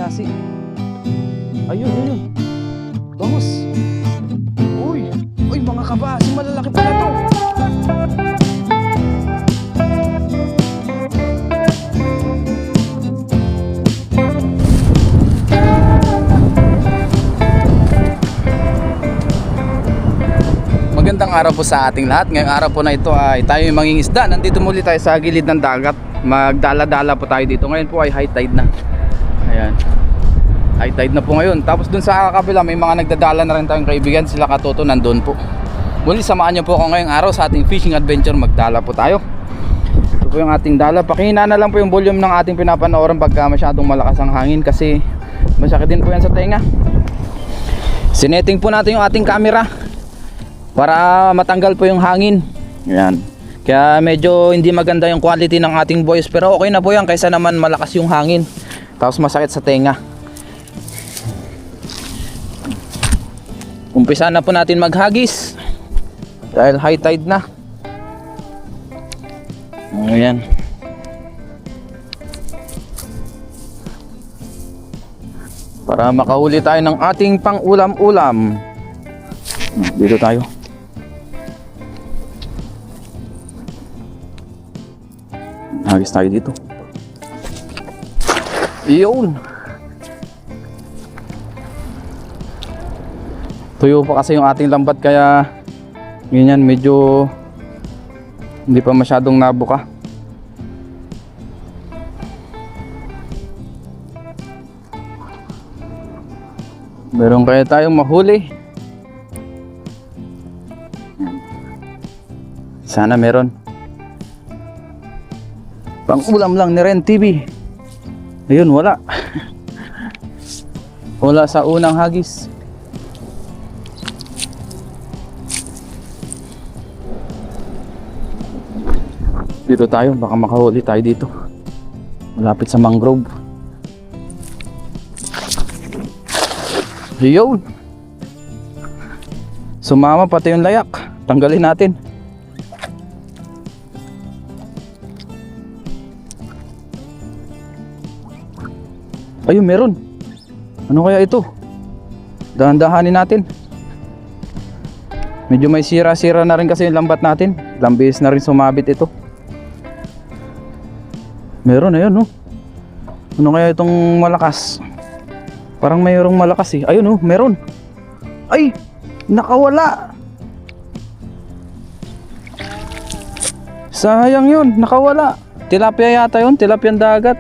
salinyasi. Ayun, ayun. Bangus. Uy, uy mga kabasi, malalaki pala to. Magandang araw po sa ating lahat. Ngayong araw po na ito ay tayo yung mangingisda. Nandito muli tayo sa gilid ng dagat. Magdala-dala po tayo dito. Ngayon po ay high tide na. Ayan, high tide na po ngayon. Tapos dun sa kabila may mga nagdadala na rin tayong kaibigan. Sila Katoto nandun po. Muli samahan niyo po ako ngayong araw sa ating fishing adventure. Magdala po tayo. Ito po yung ating dala. Pakihina na lang po yung volume ng ating pinapanooran pagka masyadong malakas ang hangin, kasi masakit din po yan sa tenga. Sineting po natin yung ating camera para matanggal po yung hangin. Ayan. Kaya medyo hindi maganda yung quality ng ating voice, pero okay na po yan kaysa naman malakas yung hangin tapos masakit sa tenga. Umpisa na po natin maghagis dahil high tide na. Ayan. Para makahuli tayo ng ating pang-ulam-ulam. Dito tayo. Hagis tayo dito. Iyon. Tuyo pa kasi yung ating lambat, kaya ganyan, medyo hindi pa masyadong nabuka. Meron kaya tayong mahuli. Sana meron. Pang ulam lang ni Ren TV. Ayun, wala. Wala sa unang hagis. Dito tayo, baka makahuli tayo dito. Malapit sa mangrove. Ayun. Sumama pati yung layak. Tanggalin natin. Ayun, meron. Ano kaya ito? Dahan-dahanin natin. Medyo may sira-sira na rin kasi yung lambat natin. Ilang beses na rin sumabit ito. Meron, ayun, no? Ano kaya itong malakas? Parang mayroong malakas eh. Ayun, no? Meron. Ay! Nakawala! Sayang yun, nakawala. Tilapia yata yun, tilapiang dagat.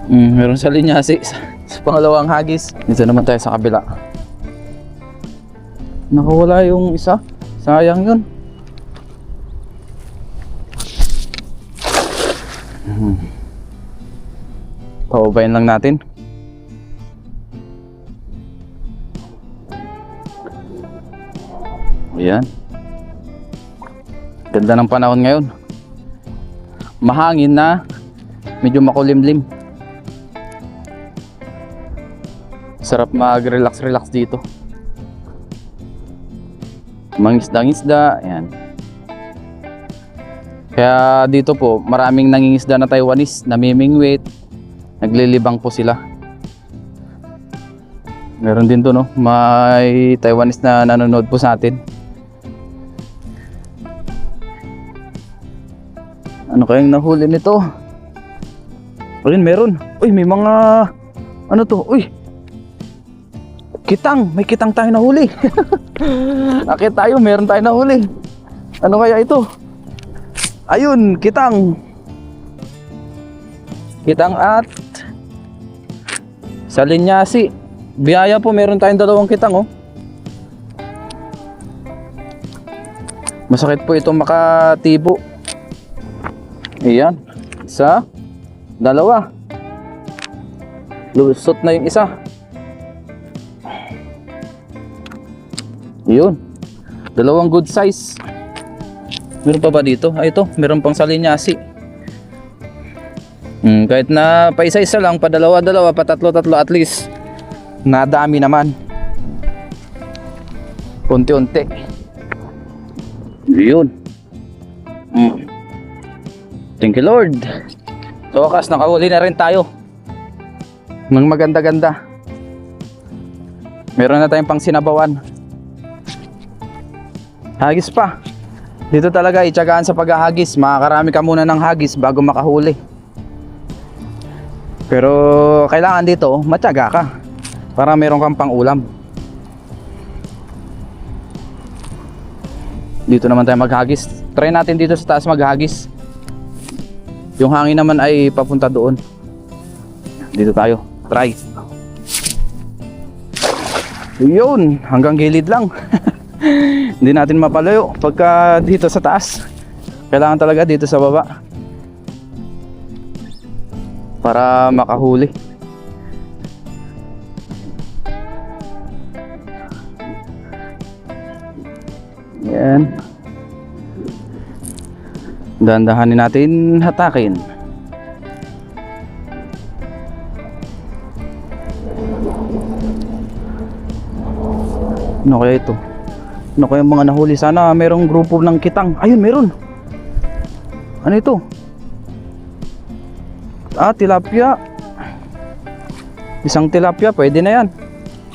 Meron sa linyasi sa pangalawang hagis. Dito naman tayo sa kabila. Nakawala yung isa. Sayang yun. Paubayin lang natin. Ayan. Ganda ng panahon ngayon. Mahangin na, medyo makulimlim. Sarap mag-relax dito. Mangisda-ngisda, ayan. Kaya dito po, maraming nangingisda na Taiwanese, namimingwit, naglilibang po sila. Meron din to, no? May Taiwanese na nanonood po sa atin. Ano kayang nahuli nito? Ayun, meron. Uy, may mga ano to? Uy, kitang, may kitang tayo nahuli. Nakita tayo, meron tayo nahuli. Ano kaya ito? Ayun, kitang. Kitang at sa linyasi. Biyaya po, meron tayong dalawang kitang, oh. Masakit po itong makatibo. Ayan, isa, dalawa. Lusot na yung isa. Yun, dalawang good size. Meron pa ba dito? Ay, ito, meron pang salinyasi. Kahit na pa isa-isa lang, pa dalawa-dalawa, pa tatlo-tatlo, at least nadami naman. Unti-unti. Yun. Thank you, Lord. So wakas, nakahuli na rin tayo ng maganda-ganda. Meron na tayong pang sinabawan. Hagis pa. Dito talaga itsagaan sa paghahagis. Makakarami ka muna ng hagis bago makahuli. Pero kailangan dito matyaga ka para meron kang pang ulam. Dito naman tayo maghagis. Try natin dito sa taas maghagis. Yung hangin naman ay papunta doon. Dito tayo. Try. Yun, hanggang gilid lang. Hindi natin mapalayo pagka dito sa taas. Kailangan talaga dito sa baba para makahuli. Yan. Dahan-dahanin natin hatakin. Ano kaya ito? Ano kaya mga nahuli? Sana merong grupo ng kitang. Ayun, meron. Ano ito? Tilapia. Isang tilapia, pwede na yan.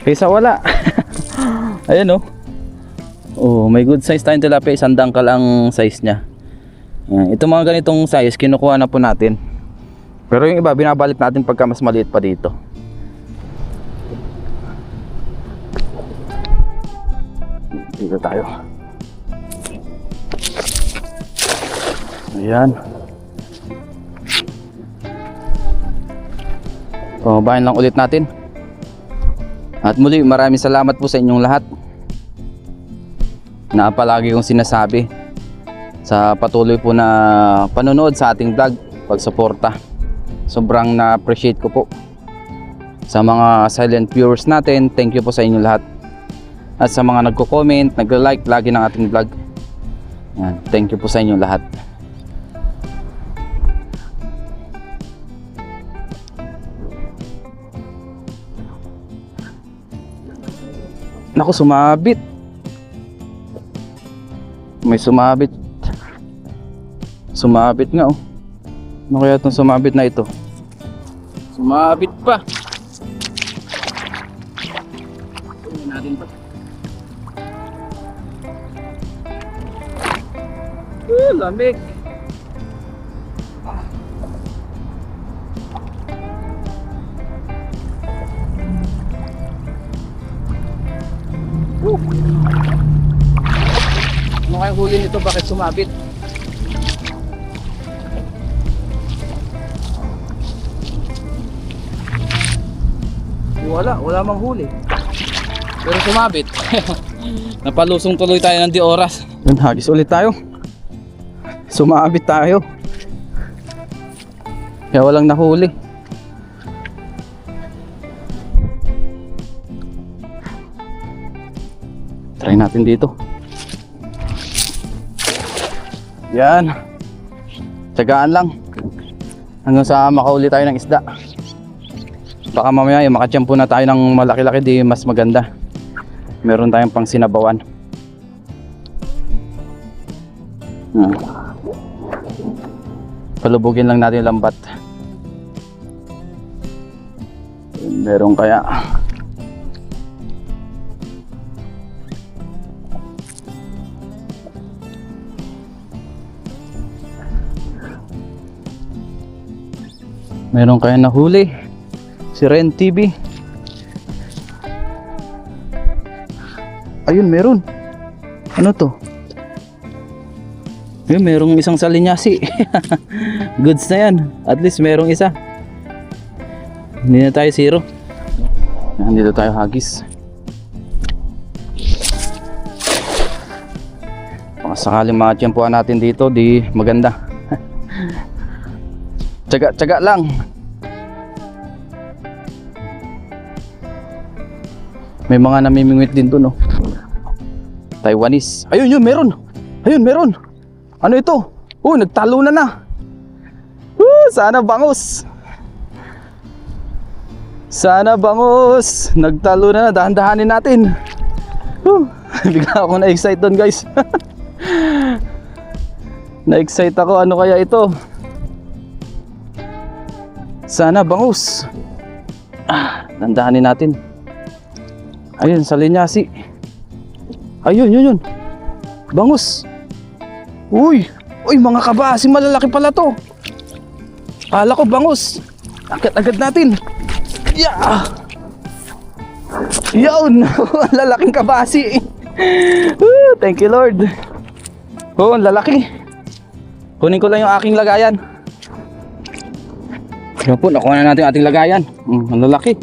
Kaysa wala. Ayan oh. Oh, may good size tayong tilapia. Isang dangkal ang size niya. Ito mga ganitong size, kinukuha na po natin. Pero yung iba, binabalik natin pagka mas maliit pa dito. Dito tayo. Ayan. Bahin lang ulit natin. At muli, maraming salamat po sa inyong lahat na palagi kong sinasabi sa patuloy po na panonood sa ating vlog, pagsuporta. Sobrang na-appreciate ko po. Sa mga silent viewers natin, thank you po sa inyong lahat. At sa mga nagko-comment, nagla-like lagi ng ating vlog, yan, thank you po sa inyong lahat. Naku, sumabit. May sumabit. Sumabit nga oh. Ano kaya itong sumabit na ito? Sumabit pa. Tingnan natin pa. Lamig. Ano kayang huli nito? Bakit sumabit? Wala mang huli. Pero sumabit. Napalusong tuloy tayo ng di oras. Hagis ulit tayo. Sumabit tayo. Kaya walang nahuli. Try natin dito. Yan. Tsagaan lang hanggang sa makahuli tayo ng isda. Baka mamaya yung makatiyampo na tayo ng malaki-laki, di mas maganda. Meron tayong pang sinabawan. Palubugin lang natin yung lambat. Meron kaya? Meron kaya nahuli? Si Ren TV. Ayun, meron. Ano to? Ayun, merong isang salinyasi. Goods na yan. At least merong isa. Hindi na tayo zero. Nandito tayo hagis. Baka sakaling makatiyempuan natin dito, di maganda. Tsaga-tsaga lang. May mga namimingwit din doon, no? Taiwanese. Ayun, yun, meron. Ayun, meron. Ano ito? Nagtalo na. Sana bangus. Sana bangus. Nagtalo na. Dahan-dahanin natin. Bigla ako na-excite doon, guys. Na-excite ako. Ano kaya ito? Sana bangus. Dandahanin natin. Ayun, sa linyasi. Ayun, yun. Bangus. Uy, mga kabasi, malalaki pala to. Kala ko bangus. Agad-agad natin. Yeah. Yun, lalaking kabasi. Thank you, Lord. Oh, lalaki. Kunin ko lang yung aking lagayan. Yan po, nakuha na natin ating lagayan. Ang lalaki.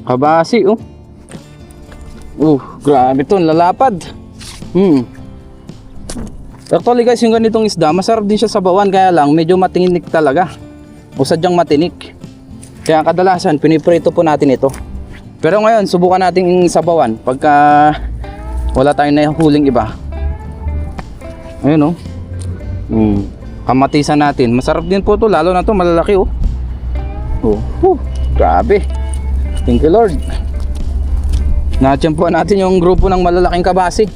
Kabasi, oh. Grabe to, lalapad. Actually guys, yung ganitong isda, masarap din siya sa bawan, kaya lang medyo matinik talaga. O sadyang matinik. Kaya kadalasan, piniprito po natin ito. Pero ngayon, subukan natin sa bawan pagka wala tayong nahuling iba. Ayun, oh. Kamatisan natin. Masarap din po to, lalo na to, malalaki, oh. Grabe. Thank you, Lord. Natsyempuan natin yung grupo ng malalaking kabasi.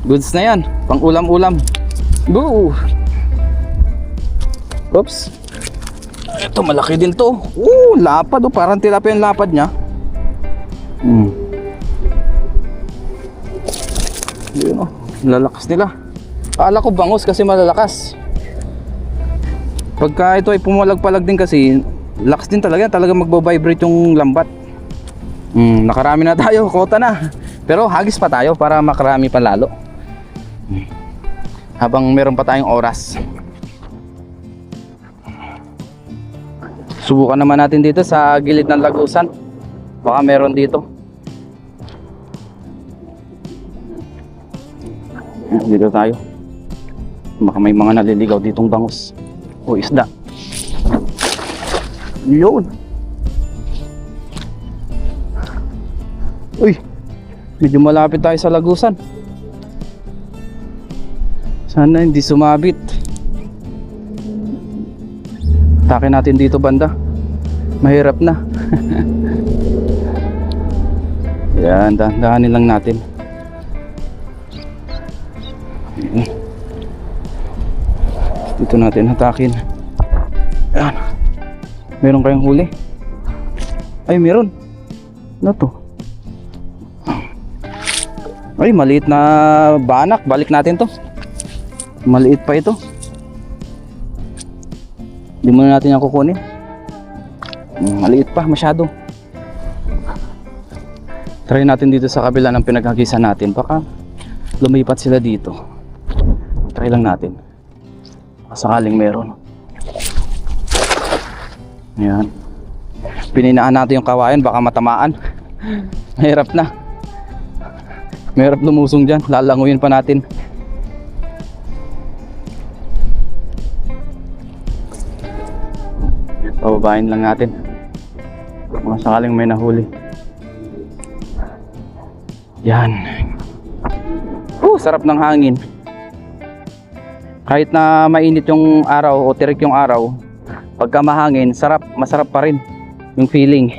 Goods na yan, pang ulam-ulam. Boo! Oops. Ito, malaki din to. Lapad, oh. Parang tilapia yung lapad niya. Yun, oh. Lalakas nila. Akala ko bangus kasi malalakas. Pagka ito ay pumalag-palag din kasi, lakas din talaga magbo-vibrate yung lambat. Nakarami na tayo, kota na. Pero hagis pa tayo para makarami pa lalo. Habang meron pa tayong oras. Subukan naman natin dito sa gilid ng lagusan. Baka meron dito. Dito tayo. Baka may mga naliligaw ditong bangus o isda. Yun. Uy, medyo malapit tayo sa lagusan. Sana hindi sumabit. Takin natin dito banda. Mahirap na. Yan, dahanin lang natin. Dito natin hatakin. Yan. Meron kayong huli? Ay, meron. Ano to? Ay, maliit na banak. Balik natin to. Maliit pa ito. Hindi muna natin yan kukunin. Maliit pa masyado. Try natin dito sa kabila ng pinaghagisan natin. Baka lumipat sila dito. Try lang natin. Sakaling meron. Ayan. Pininaan natin yung kawayan. Baka matamaan. Mahirap na. Mahirap lumusong dyan. Lalanguyin pa natin. Pababain lang natin. Mga sakaling may nahuli. Yan. Sarap ng hangin. Kahit na mainit yung araw o tirik yung araw, pagka mahangin, masarap pa rin yung feeling.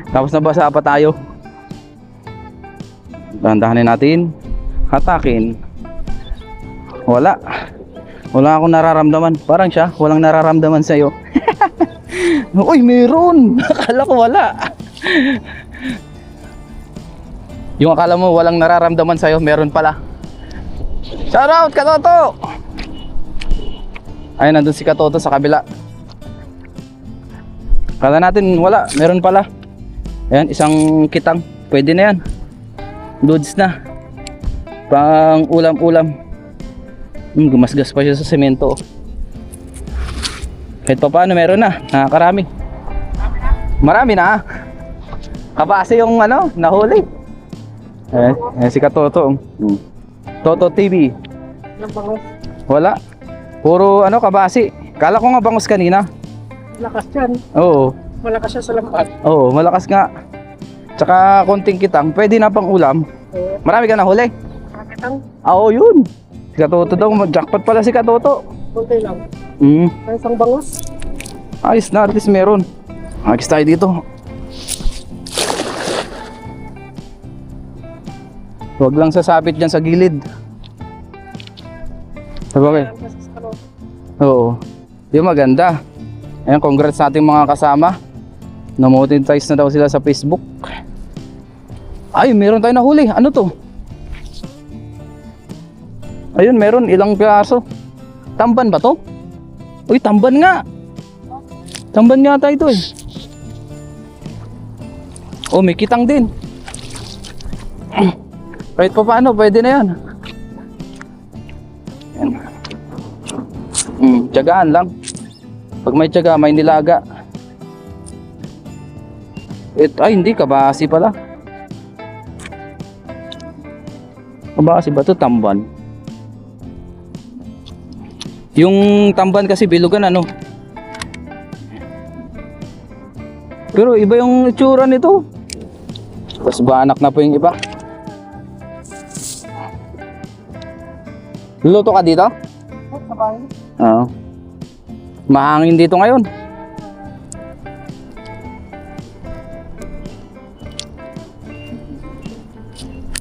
Tapos nabasa pa tayo. Dahan-dahanin natin. Hatakin. Wala akong nararamdaman. Parang siya, walang nararamdaman sa'yo. Uy, meron! Akala ko wala. Yung akala mo walang nararamdaman sa'yo, meron pala. Shoutout, Katoto! Ayun, nandun si Katoto sa kabila. Akala natin wala, meron pala. Ayan, isang kitang. Pwede na yan. Loads na. Pang ulam-ulam. Gumasgas pa siya sa semento. Kahit pa paano meron na. Nakakarami. Marami na. Kabase yung nahuli. Si Katoto. Toto TV. Wala. Puro kabase. Kala ko nga bangus kanina. Malakas yan. Oo. Malakas siya sa lambat. Oo, malakas nga. Tsaka konting kitang. Pwede na pang ulam. Marami ka nahuli. Kitang. Oo, yun. Si Katoto daw. Jackpot pala si Katoto. Kunti lang. May isang bangus. Ayos na, at least meron. Agis tayo dito. Huwag lang sasabit dyan sa gilid. Sabagay. Oo. Yung maganda. Ayan, congrats sa ating mga kasama. Namonetize na daw sila sa Facebook. Ay, meron tayo nahuli. Ano to? Ayun, meron. Ilang piraso. Tamban ba to? Uy, tamban nga. Tamban nga tayo ito eh. Oh, may kitang din. Kahit pa paano, pwede na yan. Yan. Tiyagaan lang. Pag may tiyaga, may nilaga. Ay, hindi. Kabasi pala. Kabasi ba ito? Tamban. Yung tamban kasi bilugan ano. Pero iba yung itsura nito. Tapos banak na po yung iba. Luluto ka dito? Sa bahay. Oo. Mahangin dito ngayon.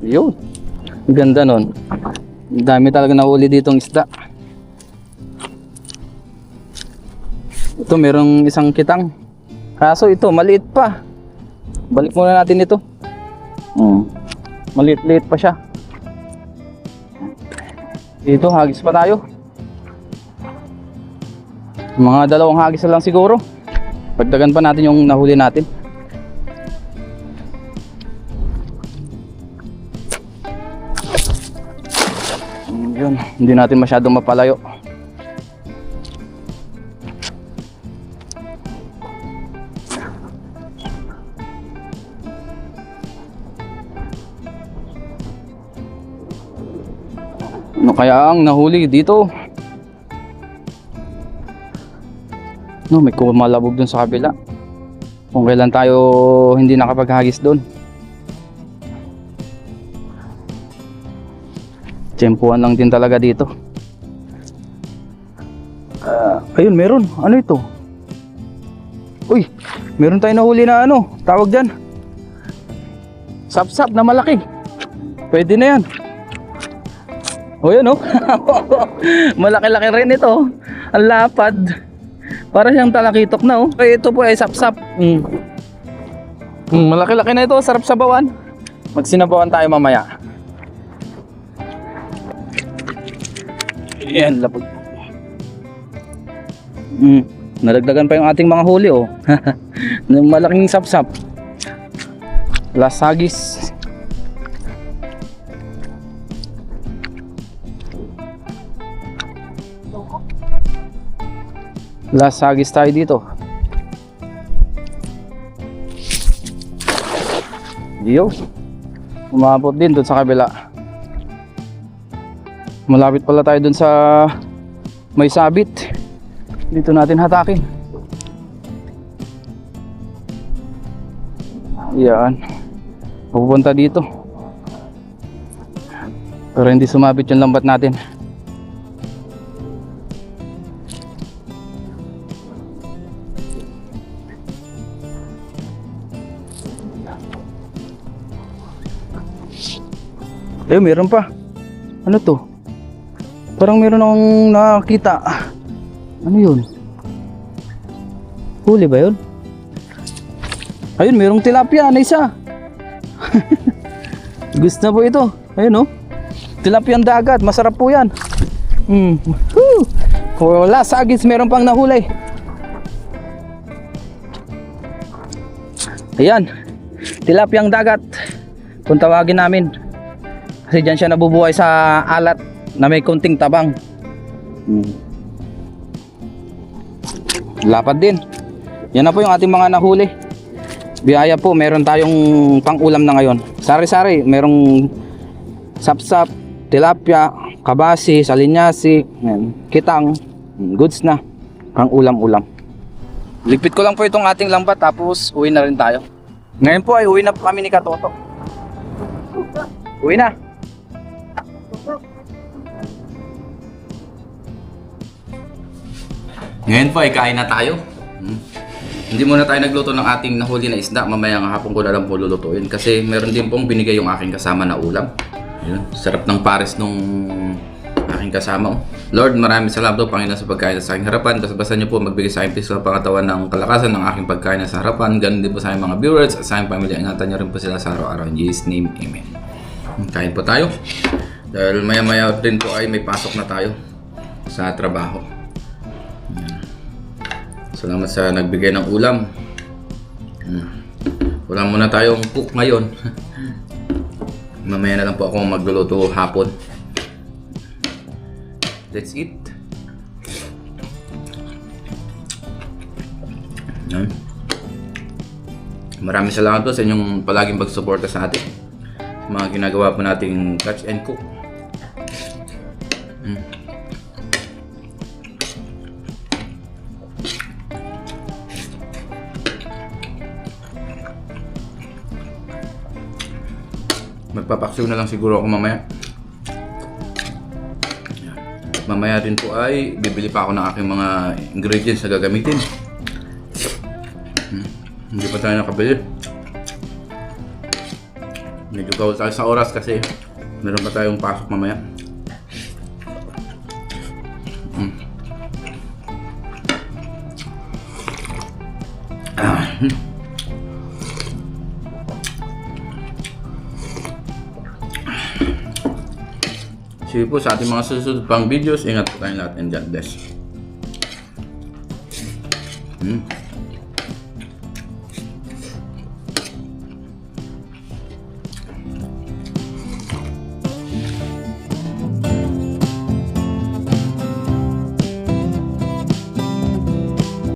Yun. Ganda nun. Dami talaga nahuli ditong isda. Ito merong isang kitang. Kaso ito maliit pa. Balik muna natin ito. Maliit-liit pa siya. Dito hagis pa tayo. Mga 2 hagis na lang siguro. Pagdagan pa natin yung nahuli natin. Yun, hindi natin masyadong mapalayo. Ano kaya ang nahuli dito? No, may kumalabog dun sa kabila. Kung kailan tayo hindi nakapaghagis dun. Tsempuan lang din talaga dito. Ayun, meron. Ano ito? Uy, meron tayong nahuli na ano, tawag dyan. Sap-sap na malaki. Pwede na yan. O yun, oh. Malaki-laki rin ito. Ang lapad. Para siyang talakitok na, oh. Ito po ay sap-sap. Malaki-laki na ito. Sarap sabawan. Magsinabawan tayo mamaya. Yan, lapag. Nadagdagan pa yung ating mga huli, oh. Ng malaking sap-sap. Lasagis. Lasagis tayo dito. Yo. Umabot din doon sa kabila. Malapit pala tayo doon sa may sabit. Dito natin hatakin. Yan. Pupunta dito. Pero hindi sumabit yung lambat natin. Eh, meron pa. Ano to? Parang meron akong nakakita. Ano yun? Huli ba yun? Ayun, merong tilapia na isa. Gusto na po ito. Ayun, oh. Tilapiang dagat. Masarap po yan. Wala, sagis. Meron pang nahuli. Ayan. Tilapiang dagat. Kung tawagin namin. Kasi dyan siya nabubuhay sa alat na may konting tabang. Lapad din. Yan na po yung ating mga nahuli. Biyaya po, meron tayong pang-ulam na ngayon. Sari-sari, merong sap-sap, tilapia, kabasi, salinyasi, kitang, goods na. Pang-ulam-ulam. Ligpit ko lang po itong ating lambat tapos uwi na rin tayo. Ngayon po ay uwi na po kami ni Katoto. Uwi na. Ngayon po ay kain na tayo. Hindi muna tayo nagluto ng ating nahuli na isda. Mamayang hapon ko na lang po lulutuin. Kasi meron din pong binigay yung aking kasama na ulam. Yun, sarap ng pares nung aking kasama. Lord, maraming salamat po, Panginoon, sa pagkain na sa aking harapan. Basta niyo po magbigay sa akin peace sa pangatawan ng kalakasan ng aking pagkain na sa harapan. Ganun din po sa aking mga viewers at sa aking pamilya. Ingatan niyo rin po sila sa araw-araw. In Jesus' name, Amen. Kain po tayo. Dahil maya-maya din po ay may pasok na tayo sa trabaho. Ayan. Salamat sa nagbigay ng ulam. Wala muna tayong cook ngayon. Mamaya na lang po ako magluluto hapon. Let's eat. Ayan. Maraming salamat po sa inyong palaging pagsuporta sa atin. Mga ginagawa po nating catch and cook. Magpapaksiw na lang siguro ako mamaya. Mamaya din po ay bibili pa ako ng aking mga ingredients na gagamitin. Hindi pa tayo nakabili. Medyo gawal tayo sa oras kasi meron pa tayong pasok mamaya. Sige po, sa ating mga susunod pang videos, ingat po tayong lahat and God bless.